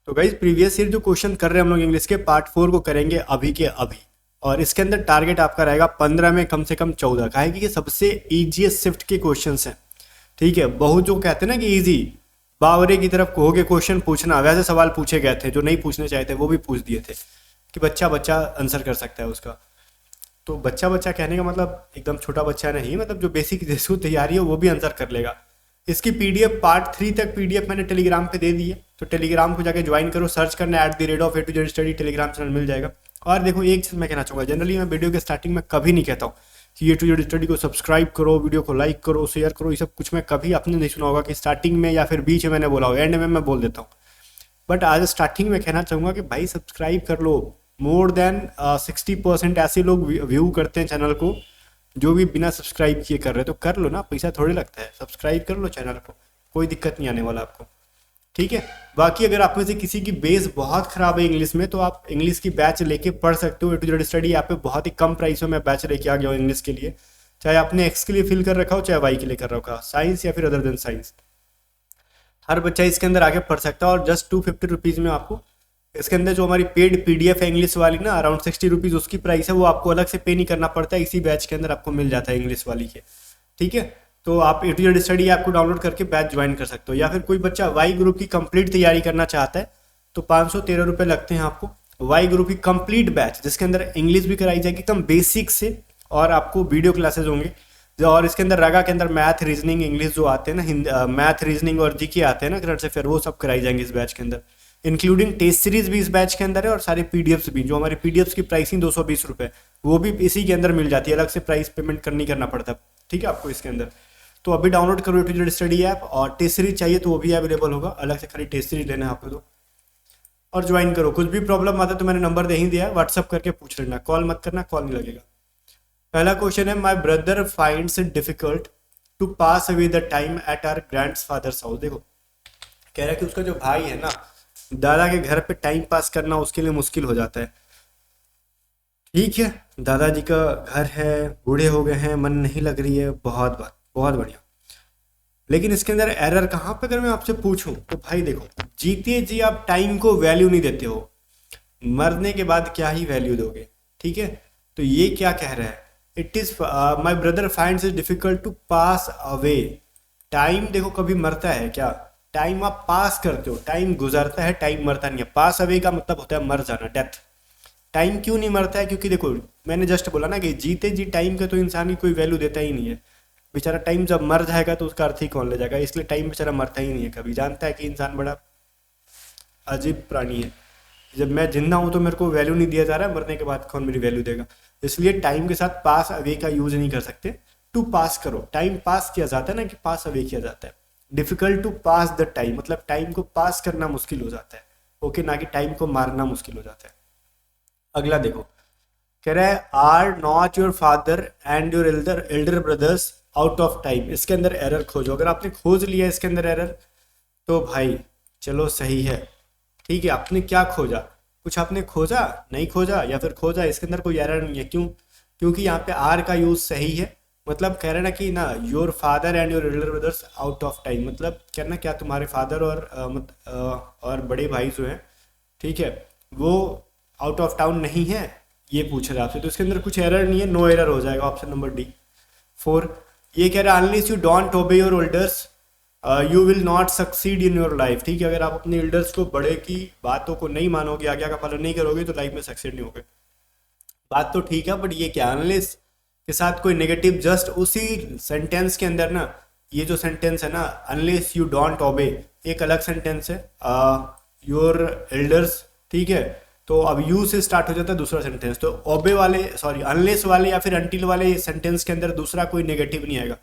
तो guys previous year जो question कर रहे हैं हम लोग इंग्लिश के पार्ट 4 को करेंगे अभी के अभी। और इसके अंदर टारगेट आपका रहेगा 15 में कम से कम 14 का है कि ये सबसे ईजीएस्ट शिफ्ट के क्वेश्चन हैं। ठीक है, बहुत जो कहते हैं ना कि इजी बावरे की तरफ कहोगे क्वेश्चन पूछना, वैसे सवाल पूछे गए थे जो नहीं पूछने चाहते वो भी पूछ दिए थे कि बच्चा बच्चा आंसर कर सकता है उसका। तो बच्चा बच्चा कहने का मतलब एकदम छोटा बच्चा नहीं, मतलब जो बेसिक जिसको तैयारी है वो भी आंसर कर लेगा। इसकी पीडीएफ पार्ट 3 तक पीडीएफ मैंने टेलीग्राम पे दे दी है, तो टेलीग्राम को जाके ज्वाइन करो, सर्च करना @A2Z टेलीग्राम चैनल मिल जाएगा। और देखो एक चीज़ मैं कहना चाहूँगा, जनरली मैं वीडियो के स्टार्टिंग में कभी नहीं कहता हूँ कि A2Z स्टडी को सब्सक्राइब करो, वीडियो को लाइक करो, शेयर करो, ये सब कुछ मैं कभी आपने नहीं सुना होगा कि स्टार्टिंग में या फिर बीच में मैंने बोला हो, एंड में मैं बोल देता हूँ। बट आज स्टार्टिंग में कहना चाहूँगा कि भाई सब्सक्राइब कर लो। मोर देन 60% ऐसे लोग व्यू करते हैं चैनल को जो भी बिना सब्सक्राइब किए कर रहे हैं, तो कर लो ना, पैसा थोड़े लगता है, सब्सक्राइब कर लो चैनल को, कोई दिक्कत नहीं आने वाला आपको। ठीक है, बाकी अगर आप में से किसी की बेस बहुत खराब है इंग्लिश में, तो आप इंग्लिश की बैच लेके पढ़ सकते हो। A2Z स्टडी ऐप पे बहुत ही कम प्राइस में मैं बैच लेके आ गया हूँ इंग्लिश के लिए, चाहे आपने एक्स के लिए फिल कर रखा हो चाहे वाई के लिए कर रखा हो, साइंस या फिर अदर देन साइंस, हर बच्चा इसके अंदर आके पढ़ सकता है। और जस्ट 250 रुपीज़ में आपको इसके अंदर जो हमारी पेड पीडीएफ है इंग्लिश वाली ना, अराउंड 60 रुपीज़ उसकी प्राइस है, वो आपको अलग से पे नहीं करना पड़ता है, इसी बैच के अंदर आपको मिल जाता है इंग्लिश वाली के। ठीक है, तो आप A2Z स्टडी ऐप को डाउनलोड करके बैच ज्वाइन कर सकते हो। या फिर कोई बच्चा वाई ग्रुप की कंप्लीट तैयारी करना चाहता है तो 513 रुपये लगते हैं आपको वाई ग्रुप की कंप्लीट बैच, जिसके अंदर इंग्लिश भी कराई जाएगी एकदम बेसिक से, और आपको वीडियो क्लासेज होंगे और इसके अंदर रगा के अंदर मैथ रीजनिंग इंग्लिश जो आते हैं ना, मैथ रीजनिंग और जीके आते हैं ना करंट अफेयर, वो सब कराई जाएंगे इस बैच के अंदर। इंक्लूडिंग टेस्ट सीरीज भी इस बैच के अंदर है और सारे पीडीएफ्स भी, जो हमारी पीडीएफ्स की प्राइसिंग 220 रुपये, वो भी इसी के अंदर मिल जाती है, अलग से प्राइस पेमेंट नहीं करना पड़ता। ठीक है, आपको इसके अंदर तो अभी डाउनलोड करो A2Z स्टडी ऐप, और टेस्ट सीरीज चाहिए तो वो भी अवेलेबल होगा, अलग से खाली टेस्ट सीरीज लेना है आपको तो, और ज्वाइन करो। कुछ भी प्रॉब्लम आता है तो मैंने नंबर दे ही दिया है, व्हाट्सअप करके पूछ लेना, कॉल मत करना, कॉल नहीं लगेगा। पहला क्वेश्चन है, my brother finds it difficult to pass away the time at our grandfather's house. देखो कह रहा है कि उसका जो भाई है ना, दादा के घर पे टाइम पास करना उसके लिए मुश्किल हो जाता है। ठीक है, दादाजी का घर है, बूढ़े हो गए हैं, मन नहीं लग रही है, बहुत बात, बहुत बढ़िया। लेकिन इसके अंदर एरर कहाँ पे, अगर मैं आपसे पूछूं तो भाई देखो, जीते जी आप टाइम को वैल्यू नहीं देते हो, मरने के बाद क्या ही वैल्यू दोगे। ठीक है, तो ये क्या कह रहा है, it is my brother finds it difficult to pass away time. देखो कभी मरता है क्या, टाइम आप पास करते हो, टाइम गुजरता है, टाइम मरता नहीं है। पास अवे का मतलब होता है मर जाना, डेथ। टाइम क्यों नहीं मरता है, क्योंकि देखो मैंने जस्ट बोला ना कि जीते जी टाइम का तो इंसान की कोई वैल्यू देता ही नहीं है। बेचारा टाइम जब मर जाएगा तो उसका अर्थ ही कौन ले जाएगा, इसलिए टाइम बेचारा मरता ही नहीं है कभी। जानता है कि इंसान बड़ा अजीब प्राणी है, जब मैं जिंदा हूँ तो मेरे को वैल्यू नहीं दिया जा रहा है, मरने के बाद कौन मेरी वैल्यू देगा। इसलिए टाइम के साथ पास अवे का यूज नहीं कर सकते। टू पास करो, टाइम पास किया जाता है ना, कि पास अवे किया जाता है। Difficult to pass the time मतलब टाइम को पास करना मुश्किल हो जाता है, ओके, ना कि टाइम को मारना मुश्किल हो जाता है। अगला देखो, कह रहा है are not your father and your elder brothers out of time. इसके अंदर एरर खोजो। अगर आपने खोज लिया इसके अंदर एरर, तो भाई चलो सही है। ठीक है, आपने क्या खोजा, कुछ आपने खोजा नहीं खोजा, या फिर खोजा, इसके अंदर कोई एरर नहीं है। क्यों, क्योंकि यहाँ पे आर का यूज सही है। मतलब कह रहे हैं ना कि ना your father and your elder brothers out of time, मतलब कहना क्या तुम्हारे फादर और और बड़े भाई जो हैं, ठीक है, वो आउट ऑफ टाउन नहीं है, ये पूछ रहे आपसे। तो इसके अंदर कुछ एरर नहीं है, नो एरर हो जाएगा, ऑप्शन नंबर डी 4। ये कह रहा है अनलेस यू डोंट ओबे your elders you will not succeed in your life. ठीक है, अगर आप अपने एल्डर्स को, बड़े की बातों को नहीं मानोगे, आज्ञा का पालन नहीं करोगे, तो लाइफ में सक्सीड नहीं होगे। बात तो ठीक है, बट ये क्या, अनलेस के साथ कोई नेगेटिव जस्ट उसी सेंटेंस के अंदर ना, ये जो सेंटेंस है ना, अनलेस यू डोंट ओबे, एक अलग सेंटेंस है योर एल्डर्स। ठीक है, तो अब यू से स्टार्ट हो जाता है दूसरा सेंटेंस, तो ओबे वाले, सॉरी, अनलेस वाले या फिर अंटिल वाले सेंटेंस के अंदर दूसरा कोई नेगेटिव नहीं आएगा।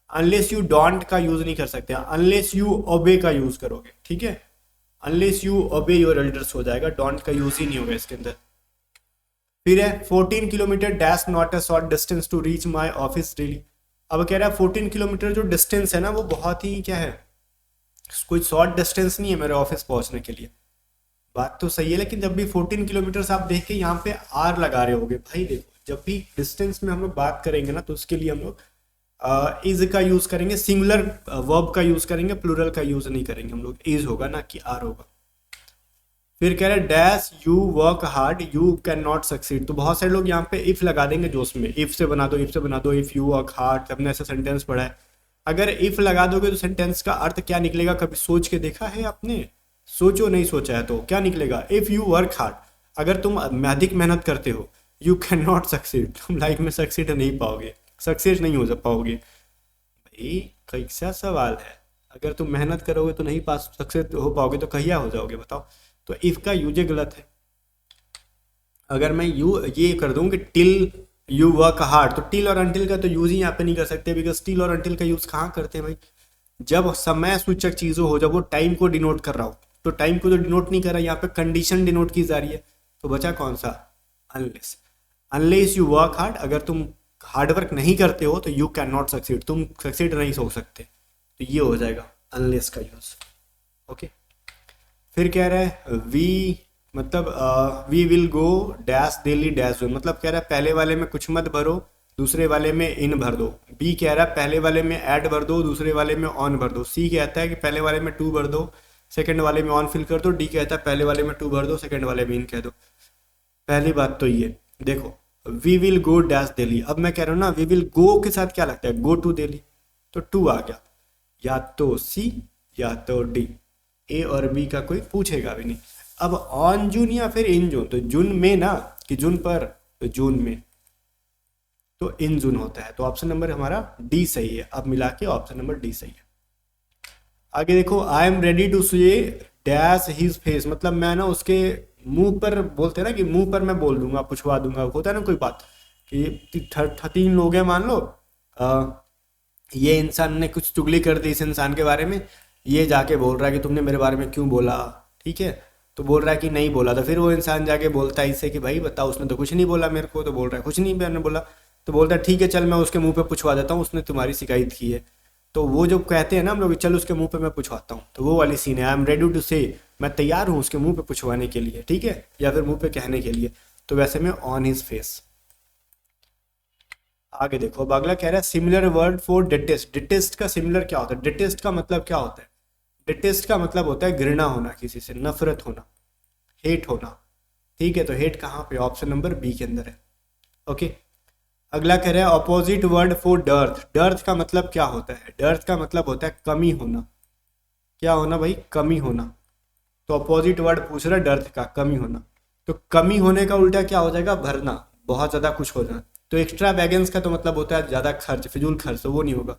अनलेस यू डोंट का यूज नहीं कर सकते, अनलेस यू ओबे का यूज करोगे। ठीक है, अनलेस यू ओबे योर एल्डर्स हो जाएगा, डोंट का यूज ही नहीं होगा इसके अंदर। फिर है 14 kilometre dash not a short distance to reach my office daily. अब कह रहा है 14 किलोमीटर जो डिस्टेंस है ना, वो बहुत ही क्या है, कोई शॉर्ट डिस्टेंस नहीं है मेरे ऑफिस पहुंचने के लिए। बात तो सही है, लेकिन जब भी 14 किलोमीटर आप देख के यहाँ पे आर लगा रहे होगे, भाई देखो जब भी डिस्टेंस में हम लोग बात करेंगे ना, तो उसके लिए हम लोग इज का यूज करेंगे, सिंगुलर वर्ब का यूज करेंगे, प्लूरल का यूज नहीं करेंगे हम लोग। इज होगा ना कि आर होगा। फिर कह रहे हैं dash you work hard you can not succeed. तो बहुत सारे लोग यहाँ पे इफ लगा देंगे जोश में, इफ से बना दो, इफ से बना दो, इफ यू वर्क हार्ड, हमने ऐसा सेंटेंस पढ़ा है। अगर इफ लगा दोगे तो सेंटेंस का अर्थ क्या निकलेगा, कभी सोच के देखा है आपने? सोचो, नहीं सोचा है तो क्या निकलेगा? इफ यू वर्क हार्ड, अगर तुम अधिक मेहनत करते हो, यू कैन नॉट सक्सीड, तुम लाइफ में सक्सीड नहीं पाओगे, सक्सेस नहीं हो पाओगे। भाई कैसा सवाल है, अगर तुम मेहनत करोगे तो नहीं पास सक्सेस हो पाओगे तो कहिया हो जाओगे बताओ। तो इफ का यूज गलत है। अगर मैं ये कर दूं कि टिल यू वर्क हार्ड, तो टिल और अंटिल का तो यूज ही यहाँ पे नहीं कर सकते, बिकॉज टिल और अंटिल का यूज कहाँ करते हैं भाई? जब समय सूचक चीजों हो, जब वो टाइम को डिनोट कर रहा हो, तो टाइम को तो डिनोट नहीं कर रहा, यहाँ पे कंडीशन डिनोट की जा रही है। तो बचा कौन सा? Unless. Unless you work hard, अगर तुम हार्ड वर्क नहीं करते हो तो यू कैन नॉट सक्सीड, तुम सक्सीड नहीं हो सकते। तो ये हो जाएगा अनलेस का यूज। ओके। फिर कह रहा है वी, मतलब we will go dash daily dash zone, मतलब कह रहा है पहले वाले में कुछ मत भरो, दूसरे वाले में इन भर दो। बी कह रहा है पहले वाले में ऐड भर दो, दूसरे वाले में ऑन भर दो। सी कहता है कि पहले वाले में टू भर दो, सेकंड वाले में ऑन फिल कर दो। डी कहता है पहले वाले में टू भर दो, सेकंड वाले में इन कह दो। पहली बात तो ये देखो, we will go dash Delhi, अब मैं कह रहा हूँ ना वी विल गो के साथ क्या लगता है? गो टू दिल्ली, तो टू आ गया। या तो सी या तो डी, ए और बी का कोई पूछेगा भी नहीं। अब ऑन जून या फिर इन जून, तो जून में ना कि जून पर, तो जून में, तो इन जून होता है। तो ऑप्शन नंबर हमारा डी सही है। अब मिला के ऑप्शन नंबर डी सही है। आगे देखो, आई एम रेडी टू से डैश हिज फेस, मतलब मैं ना उसके मुंह पर, बोलते हैं ना कि मुंह पर मैं बोल दूंगा, पुछवा दूंगा, होता है ना कोई बात कि तीन लोग हैं मान लो, ये इंसान ने कुछ चुगली कर दी इस इंसान के बारे में, ये जाके बोल रहा है कि तुमने मेरे बारे में क्यों बोला, ठीक है? तो बोल रहा है कि नहीं बोला, तो फिर वो इंसान जाके बोलता है इससे कि भाई बताओ, उसने तो कुछ नहीं बोला मेरे को, तो बोल रहा है कुछ नहीं मैंने बोला। तो बोलता है ठीक है चल मैं उसके मुंह पे पुछवा देता हूँ, उसने तुम्हारी शिकायत की है। तो वो जो कहते हैं ना हम लोग, चल उसके मुंह पे मैं पुछवाता हूँ, तो वो वाली सीन है, आई एम रेडी टू से, मैं तैयार हूँ उसके मुंह पे पुछवाने के लिए, ठीक है, या फिर मुंह पे कहने के लिए। तो वैसे में ऑन हिज फेस। आगे देखो, अब अगला कह रहा है similar word for detest. Detest का सिमिलर क्या होता है? डिटेस्ट का मतलब क्या होता है? डिटेस्ट का मतलब होता है घृणा होना, किसी से नफरत होना, हेट होना, ठीक है? तो हेट कहाँ पे? ऑप्शन नंबर बी के अंदर है। ओके। अगला कह रहा है opposite word for dearth. Dearth का मतलब क्या होता है? डर्थ का मतलब होता है कमी होना। क्या होना भाई? कमी होना। तो अपोजिट वर्ड पूछ रहा है डर्थ का, कमी होना। तो कमी होने का उल्टा क्या हो जाएगा? भरना, बहुत ज्यादा कुछ हो जाना। तो एक्स्ट्रा बैगेंस का तो मतलब होता है ज्यादा खर्च, फिजूल खर्च, तो वो नहीं होगा।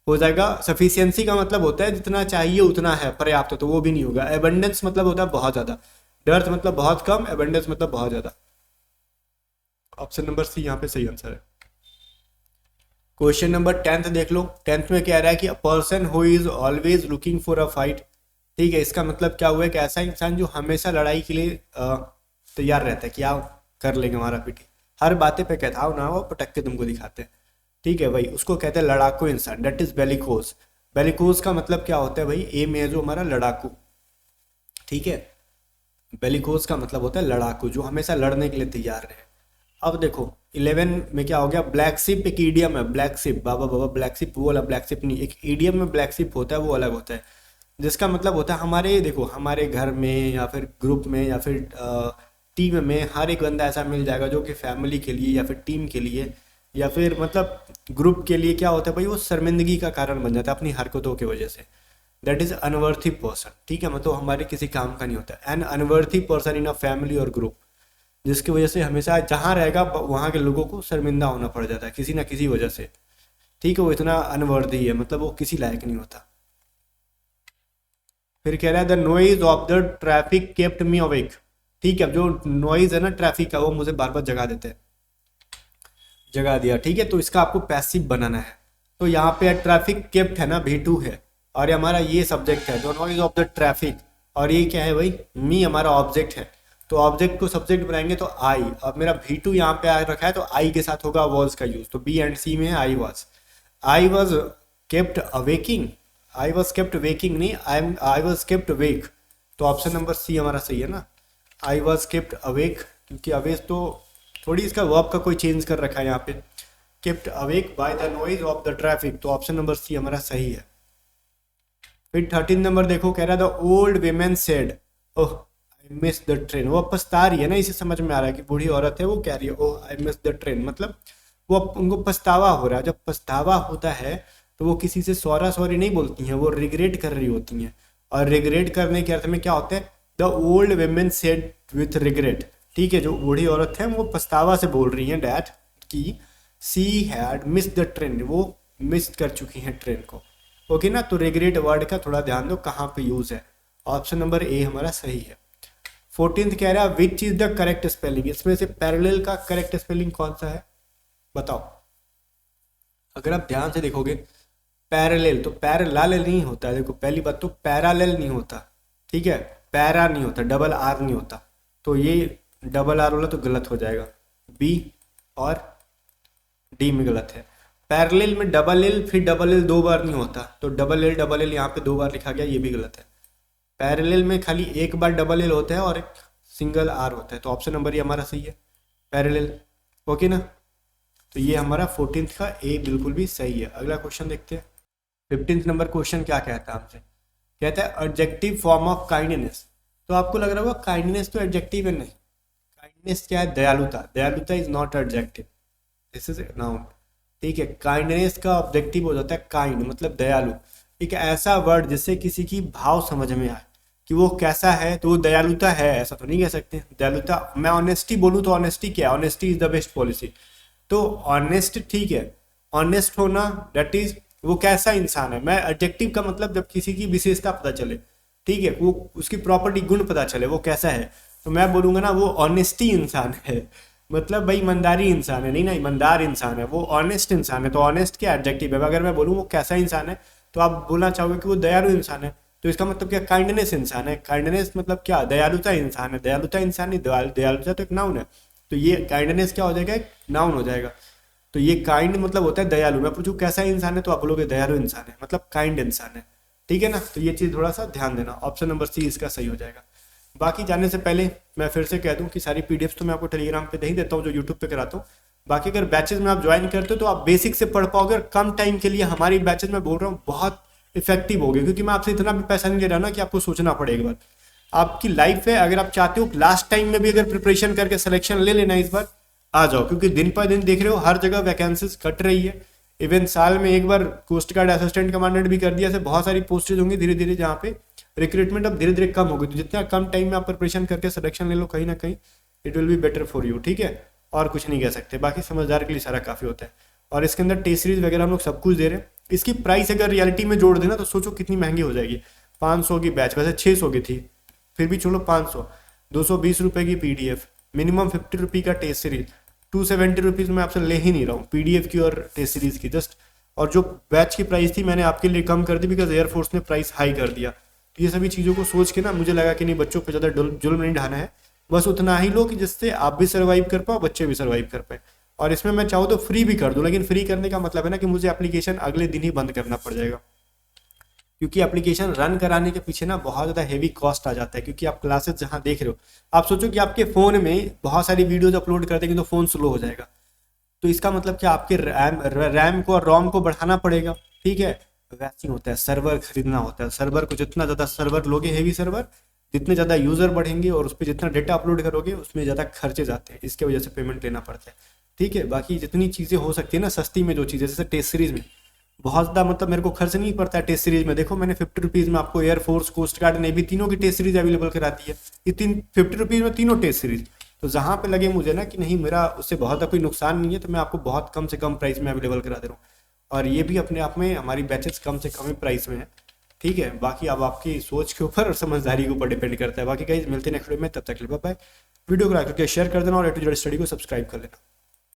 हो जाएगा सफिशियंसी का मतलब होता है जितना चाहिए उतना है, पर्याप्त, तो वो भी नहीं होगा। एबंडेंस मतलब होता है बहुत ज्यादा, डर्थ मतलब बहुत कम, एबंडेंस मतलब बहुत ज्यादा। ऑप्शन नंबर सी यहाँ पे सही आंसर है। क्वेश्चन नंबर 10th देख लो। 10th में क्या रहा है कि a person who is always looking for a fight, ठीक है? इसका मतलब क्या हुआ है कि ऐसा इंसान जो हमेशा लड़ाई के लिए तैयार रहता है कि आओ कर लेंगे हमारा पीटी, हर बातें पे कहता आओ ना आओ पटक के तुमको दिखाते हैं, ठीक है भाई? उसको कहते हैं लड़ाकू इंसान, डेट इज बेलिकोस। बेलिकोस का मतलब क्या होता है भाई? ए में है जो हमारा लड़ाकू, ठीक है? बेलिकोस का मतलब होता है लड़ाकू, जो हमेशा लड़ने के लिए तैयार रहे। अब देखो 11 में क्या हो गया? ब्लैक शिप एक ईडियम है। ब्लैक शिप, बाबा बाबा, ब्लैक शिप वो वाला ब्लैक शिप नहीं, एक ईडियम में ब्लैक शिप होता है, वो अलग होता है, जिसका मतलब होता है हमारे, देखो हमारे घर में या फिर ग्रुप में या फिर टीम में हर एक बंदा ऐसा मिल जाएगा जो कि फैमिली के लिए या फिर टीम के लिए या फिर मतलब ग्रुप के लिए क्या होता है भाई? वो शर्मिंदगी का कारण बन जाता है अपनी हरकतों की वजह से। दैट इज अनवर्थी पर्सन, ठीक है? मतलब हमारे किसी काम का नहीं होता। An unworthy person in a family और ग्रुप, जिसकी वजह से हमेशा जहाँ रहेगा वहाँ के लोगों को शर्मिंदा होना पड़ जाता है किसी ना किसी वजह से, ठीक है? वो इतना अनवर्दी है, मतलब वो किसी लायक नहीं होता। फिर कह रहा है the noise of the traffic kept me awake, ठीक है? जो नॉइज है ना ट्रैफिक का, वो मुझे बार बार जगा देते हैं, जगा दिया, ठीक है? तो इसका आपको पैसिव बनाना है। तो यहाँ पे ट्रैफिक केप्ट है ना, V2 है, और ये हमारा ये सब्जेक्ट है, the noise of the traffic, और ये क्या है भाई? मी हमारा ऑब्जेक्ट है। तो ऑब्जेक्ट को सब्जेक्ट बनाएंगे तो आई, अब मेरा V2 यहाँ पे आ रखा है तो आई के साथ होगा वॉज का यूज, तो बी एंड सी में है I was kept awaking, I was kept waking नहीं, आई वॉज केप्ट वेक। तो ऑप्शन नंबर सी हमारा सही है ना, आई वॉज केप्ट अवेक, क्योंकि अवेक तो थोड़ी इसका वर्ब का कोई चेंज कर रखा है यहाँ पे, kept awake by the noise of the traffic, तो ऑप्शन नंबर सी हमारा सही है। फिर 13 नंबर देखो, कह रहा है the old women said, oh miss the train, वो पछता रही है ना, इसे समझ में आ रहा है कि बूढ़ी औरत है, वो कह रही है ओ आई मिस द ट्रेन, मतलब वो उनको पछतावा हो रहा है। जब पछतावा होता है तो वो किसी से सॉरी नहीं बोलती हैं, वो रिग्रेट कर रही होती हैं। और रिग्रेट करने के अर्थ में क्या होता है, the old women said with regret, ठीक है, जो बूढ़ी औरत है वो पछतावा से बोल रही हैं डैट कि she had miss the train, वो मिस कर चुकी हैं ट्रेन को। ओके ना, तो रिग्रेट वर्ड का थोड़ा ध्यान दो कहाँ पे यूज है। ऑप्शन नंबर ए हमारा सही है। 14th कह रहा है which is the correct spelling, इसमें से पैरेलल का करेक्ट स्पेलिंग कौन सा है बताओ। अगर आप ध्यान से देखोगे पैरेलल तो पैरेलल नहीं होता है, देखो पहली बात तो पैरालेल नहीं होता, ठीक है, पैरा नहीं होता, डबल आर नहीं होता, तो ये डबल आर वाला तो गलत हो जाएगा, बी और डी में गलत है। पैरेलल में डबल एल फिर डबल एल दो बार नहीं होता, तो डबल एल यहाँ पे दो बार लिखा गया, ये भी गलत है। पैरेलल में खाली एक बार डबल एल होता है और एक सिंगल आर होता है, तो ऑप्शन नंबर ये हमारा सही है, पैरेलल। ओके ना, तो ये हमारा 14th का ए बिल्कुल भी सही है। अगला क्वेश्चन देखते हैं। 15th नंबर क्वेश्चन क्या कहता है हमसे, कहता है एडजेक्टिव फॉर्म ऑफ काइंडनेस। तो आपको लग रहा होगा काइंडनेस तो एडजेक्टिव है, नहीं, काइंडनेस क्या है, दयालुता, दयालुता is not adjective, this is noun, ठीक है। काइंडनेस का ऑब्जेक्टिव हो जाता है काइंड, मतलब दयालु, एक ऐसा वर्ड जिससे किसी की भाव समझ में आए कि वो कैसा है, तो वो दयालुता है, ऐसा तो नहीं कह सकते। दयालुता, मैं ऑनेस्टी बोलूँ तो ऑनेस्टी क्या है, honesty is the best policy, तो ऑनेस्ट ठीक है, ऑनेस्ट होना दैट इज वो कैसा इंसान है। मैं एडजेक्टिव का मतलब जब किसी की विशेषता पता चले, ठीक है, वो उसकी प्रॉपर्टी गुण पता चले वो कैसा है, तो मैं बोलूँगा ना वो ऑनेस्टी इंसान है, मतलब भाई ईमानदारी इंसान है, नहीं ना, ईमानदार इंसान है, वो ऑनेस्ट इंसान है, तो ऑनेस्ट क्या एडजेक्टिव है। अगर मैं बोलूँ वो कैसा इंसान है तो आप बोलना चाहोगे कि वो दयालु इंसान है, तो इसका मतलब क्या, काइंडनेस इंसान है। काइंडनेस मतलब क्या, दयालुता इंसान है, दयालुता इंसान नहीं, दयालुता तो एक नाउन है, तो ये काइंडनेस क्या हो जाएगा, एक नाउन हो जाएगा। तो ये काइंड मतलब होता है दयालु, मैं पूछूं कैसा इंसान है तो आप बोलोगे दयालु इंसान है, मतलब काइंड इंसान है, ठीक है ना। तो ये चीज़ थोड़ा सा ध्यान देना, ऑप्शन नंबर सी इसका सही हो जाएगा। बाकी जाने से पहले मैं फिर से कह दूं कि सारी पीडीएफ्स तो मैं आपको टेलीग्राम पे नहीं देता हूँ जो यूट्यूब पे कराता हूँ। बाकी अगर बैचेज में आप ज्वाइन करते हो तो आप बेसिक से पढ़ पाओगे, और कम टाइम के लिए हमारी बैचेज में बोल रहा हूँ बहुत इफेक्टिव होगी, क्योंकि मैं आपसे इतना भी पैसा नहीं ले रहा ना कि आपको सोचना पड़े एक बार, आपकी लाइफ है, अगर आप चाहते हो लास्ट टाइम में भी अगर प्रिपरेशन करके सिलेक्शन ले लेना, इस बार आ जाओ, क्योंकि दिन पर दिन देख रहे हो हर जगह वैकेंसीज कट रही है। इवन साल में एक बार कोस्ट गार्ड असिस्टेंट कमांडेंट भी कर दिया, ऐसे बहुत सारी पोस्टेज होंगी धीरे धीरे जहाँ पे रिक्रूटमेंट अब धीरे धीरे कम होगी, तो जितना कम टाइम में आप प्रिपरेशन करके सिलेक्शन ले लो कहीं ना कहीं, it will be better for you, ठीक है। और कुछ नहीं कह सकते, बाकी समझदार के लिए सारा काफ़ी होता है। और इसके अंदर टेस्ट सीरीज वगैरह हम लोग सब कुछ दे रहे हैं। इसकी प्राइस अगर रियलिटी में जोड़ देना तो सोचो कितनी महंगी हो जाएगी। 500 की बैच, वैसे 600 की थी, फिर भी चलो 500, 220 रुपये की पीडीएफ, मिनिमम 50 रुपये का टेस्ट सीरीज, 270 रुपीज़ मैं आपसे ले ही नहीं रहा हूँ पीडीएफ की और टेस्ट सीरीज की जस्ट। और जो बैच की प्राइस थी मैंने आपके लिए कम कर दी बिकॉज एयरफोर्स ने प्राइस हाई कर दिया। तो ये सभी चीज़ों को सोच के ना मुझे लगा कि नहीं, बच्चों पर ज़्यादा जुल्म नहीं ढाना है, बस उतना ही लो कि जिससे आप भी सर्वाइव कर पाओ, बच्चे भी सर्वाइव कर पाए। और इसमें मैं चाहूँ तो फ्री भी कर दूँ, लेकिन फ्री करने का मतलब है ना कि मुझे एप्लीकेशन अगले दिन ही बंद करना पड़ जाएगा, क्योंकि एप्लीकेशन रन कराने के पीछे ना बहुत ज़्यादा हेवी कॉस्ट आ जाता है। क्योंकि आप क्लासेस जहाँ देख रहे हो, आप सोचो कि आपके फ़ोन में बहुत सारी वीडियोज अपलोड कर देंगे तो फ़ोन स्लो हो जाएगा, तो इसका मतलब क्या, आपके रैम को और रोम को बढ़ाना पड़ेगा, ठीक है। वैसे ही होता है, सर्वर खरीदना होता है, सर्वर को जितना ज़्यादा सर्वर लोगे, हेवी सर्वर, जितने ज़्यादा यूज़र बढ़ेंगे और उस पर जितना डेटा अपलोड करोगे उसमें ज़्यादा खर्चे जाते हैं, इसके वजह से पेमेंट लेना पड़ता है, ठीक है। बाकी जितनी चीज़ें हो सकती है ना सस्ती में, जो चीज़ें जैसे टेस्ट सीरीज में बहुत ज़्यादा मतलब मेरे को खर्च नहीं पड़ता है टेस्ट सीरीज में। देखो मैंने 50 रुपीज़ में आपको एयरफोर्स, कोस्ट गार्ड, नेवी तीनों की टेस्ट सीरीज अवेलेबल करा दी है, ये 50 रुपीज़ में तीनों टेस्ट सीरीज। तो जहाँ पे लगे मुझे ना कि नहीं मेरा उससे बहुत कोई नुकसान नहीं है, तो मैं आपको बहुत कम से कम प्राइस में अवेलेबल करा दे रहा हूँ। और ये भी अपने आप में हमारी बैचेस कम से कम ही प्राइस में है, ठीक है। बाकी अब आपकी सोच के ऊपर और समझदारी के ऊपर डिपेंड करता है। बाकी गाइस मिलते हैं नेक्स्ट वीडियो में, तब तक के लिए बाय बाय। वीडियो को लाइक करके शेयर कर देना और A to Z स्टडी को सब्सक्राइब कर लेना।